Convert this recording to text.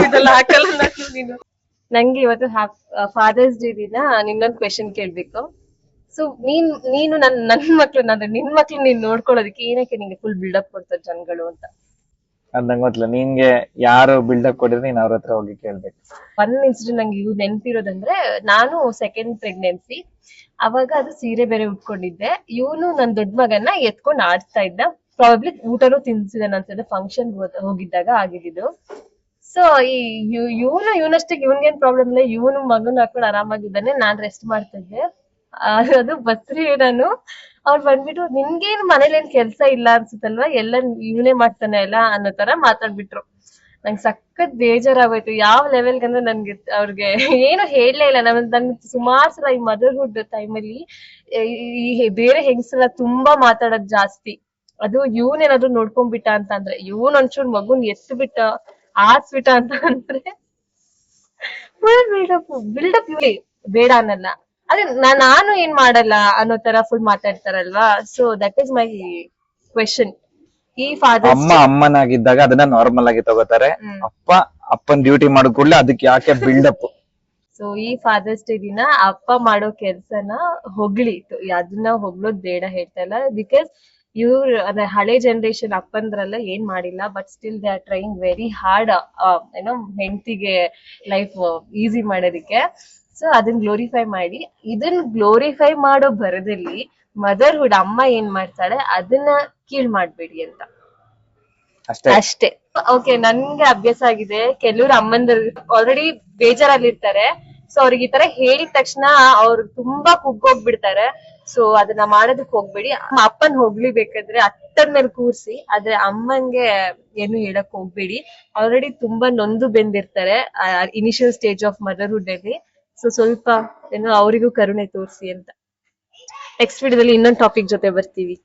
ಇದೆಲ್ಲ ಹಾಕಲ್ಲ ನೀನು. ನಂಗೆ ಇವತ್ತು ಫಾದರ್ಸ್ ಡೇ ದಿನ ನಿನ್ನೊಂದು ಕ್ವೆಶನ್ ಕೇಳ್ಬೇಕು. ಸೊ ನೀನು ನನ್ ಮಕ್ಳು ನಿನ್ ಮಕ್ಳು ನೀನ್ ನೋಡ್ಕೊಳ್ಳೋದಕ್ಕೆ ಏನಕ್ಕೆ ನಿಂಗೆ ಫುಲ್ ಬಿಲ್ಡಪ್ ಕೊಡ್ತಾರೆ ಜನಗಳು ಅಂತ? ಅದ್ ನಂಗೆ ಗೊತ್ತಿಲ್ಲ. ನಿನ್ಗೆ ಯಾರು ಬಿಲ್ಡಪ್ ಕೊಟ್ಟಿದ್ರೆ ನೀನ್ ಅವ್ರ ಹತ್ರ ಹೋಗಿ ಕೇಳ್ಬೇಕು. ಒನ್ ಇನ್ಸಿಡೆಂಟ್ ನಂಗೆ ಇವ್ ನೆನ್ಪಿರೋದಂದ್ರೆ, ನಾನು ಸೆಕೆಂಡ್ ಪ್ರೆಗ್ನೆನ್ಸಿ ಅವಾಗ ಅದು ಸೀರೆ ಬೇರೆ ಉಟ್ಕೊಂಡಿದ್ದೆ. ಇವನು ನನ್ ದೊಡ್ಡ ಮಗನ್ನ ಎತ್ಕೊಂಡ್ ಆಡ್ತಾ ಇದ್ದ. ಪ್ರಾಬಬ್ಲಿ ಊಟನೂ ತಿನ್ಸಿದಾನ ಅನ್ಸುತ್ತೆ, ಫಂಕ್ಷನ್ ಹೋಗಿದ್ದಾಗ ಆಗಿದ್ದು. ಸೊ ಇವನಷ್ಟಕ್ಕೆ ಇವನ್ಗೇನ್ ಪ್ರಾಬ್ಲಮ್ ಇಲ್ಲ, ಇವನು ಮಗನ್ ಹಾಕೊಂಡು ಆರಾಮಾಗಿದ್ದಾನೆ. ನಾನ್ ರೆಸ್ಟ್ ಮಾಡ್ತಾ ಇದ್ದೆ. ಅದು ಬಸ್ರಿ ನಾನು ಅವ್ರು ಬಂದ್ಬಿಟ್ಟು, ನಿನ್ಗೇನ್ ಮನೇಲಿ ಏನ್ ಕೆಲ್ಸ ಇಲ್ಲ ಅನ್ಸುತ್ತಲ್ವಾ, ಎಲ್ಲ ಇವನೇ ಮಾಡ್ತಾನೆ ಎಲ್ಲ ಅನ್ನೋ ತರ ಮಾತಾಡ್ಬಿಟ್ರು. ನಂಗೆ ಸಖತ್ ಬೇಜಾರಾಗೋಯ್ತು. ಯಾವ ಲೆವೆಲ್ಗೆ ಅಂದ್ರೆ ನನ್ಗೆ ಅವ್ರಿಗೆ ಏನು ಹೇಳಲೇ ಇಲ್ಲ. ನನ್ ಸುಮಾರು ಸಲ ಈ ಮದರ್ಹುಡ್ ಟೈಮಲ್ಲಿ ಈ ಬೇರೆ ಹೆಂಗಸೆಲ್ಲ ತುಂಬಾ ಮಾತಾಡೋದ್ ಜಾಸ್ತಿ. ಅದು ಇವನೇನಾದ್ರು ನೋಡ್ಕೊಂಡ್ಬಿಟ್ಟ ಅಂತ ಅಂದ್ರೆ, ಇವನ್ ಒಂಚೂರು ಮಗುನ್ ಎತ್ಬಿಟ್ಟ ಆಡ್ಸ್ಬಿಟ್ಟ ಅಂತ ಅಂದ್ರೆ ಬಿಲ್ಡಪ್ ಇವ್ಲಿ ಬೇಡ ಅನ್ನಲ್ಲ. ಅದೇ ನಾನು ಏನ್ ಮಾಡಲ್ಲ ಅನ್ನೋ ತರ ಫುಲ್ ಮಾತಾಡ್ತಾರಲ್ವಾ. So that is my question. ಈ ಫಾದರ್ಸ್ ಅಮ್ಮನಾಗಿದ್ದಾಗ ಅದನ್ನ ನಾರ್ಮಲ್ ಆಗಿ ತಗೋತಾರೆ. ಅಪ್ಪನ್ ಡ್ಯೂಟಿ ಮಾಡಿದ ಕೂಡಲೇ ಅದಕ್ಕೆ ಯಾಕೆ ಬಿಲ್ಡಪ್? ಸೊ ಈ ಫಾದರ್ಸ್ ಡೇ ದಿನ ಅಪ್ಪ ಮಾಡೋ ಕೆಲ್ಸನ ಹೊಗಳಿ, ಅದನ್ನ ಹೊಗಳೋದ್ ಬೇಡ ಹೇಳ್ತಾ ಇಲ್ಲ. ಬಿಕಾಸ್ ಇವ್ರು ಅಂದ್ರೆ ಹಳೆ ಜನರೇಷನ್ ಅಪ್ಪಂದ್ರೆಲ್ಲ ಏನ್ ಮಾಡಿಲ್ಲ, but still they are trying very hard ಏನೋ ಹೆಂಡತಿಗೆ ಲೈಫ್ ಈಸಿ ಮಾಡೋದಿಕ್ಕೆ. ಸೊ ಅದನ್ನ ಗ್ಲೋರಿಫೈ ಮಾಡಿ, ಇದನ್ನ ಗ್ಲೋರಿಫೈ ಮಾಡೋ ಭರದಲ್ಲಿ ಮದರ್ಹುಡ್ ಅಮ್ಮ ಏನ್ ಮಾಡ್ತಾಳೆ ಅದನ್ನ ಕೀಳ್ ಮಾಡ್ಬೇಡಿ ಅಂತ ಅಷ್ಟೇ. ಓಕೆ, ನನ್ಗೆ ಅಭ್ಯಾಸ ಆಗಿದೆ. ಕೆಲವ್ರು ಅಮ್ಮಂದ್ರ ಆಲ್ರೆಡಿ ಬೇಜಾರಲ್ಲಿರ್ತಾರೆ. ಸೊ ಅವ್ರಿಗೆ ಈ ತರ ಹೇಳಿದ ತಕ್ಷಣ ಅವ್ರು ತುಂಬಾ ಕುಗ್ಗೋಗ್ಬಿಡ್ತಾರೆ. ಸೊ ಅದನ್ನ ಮಾಡೋದಕ್ ಹೋಗ್ಬೇಡಿ. ಅಪ್ಪನ್ ಹೋಗ್ಲಿಬೇಕಾದ್ರೆ ಅತ್ತದ ಮೇಲೆ ಕೂರ್ಸಿ, ಆದ್ರೆ ಅಮ್ಮಂಗೆ ಏನು ಹೇಳಕ್ ಹೋಗ್ಬೇಡಿ. ಆಲ್ರೆಡಿ ತುಂಬಾ ನೊಂದು ಬೆಂದಿರ್ತಾರೆ ಇನಿಷಿಯಲ್ ಸ್ಟೇಜ್ ಆಫ್ ಮದರ್ಹುಡ್ ಅಲ್ಲಿ. ಸೊ ಸ್ವಲ್ಪ ಏನೋ ಅವರಿಗೂ ಕರುಣೆ ತೋರಿಸಿ ಅಂತ. ನೆಕ್ಸ್ಟ್ ವಿಡಿಯೋದಲ್ಲಿ ಇನ್ನೊಂದು ಟಾಪಿಕ್ ಜೊತೆ ಬರ್ತೀವಿ.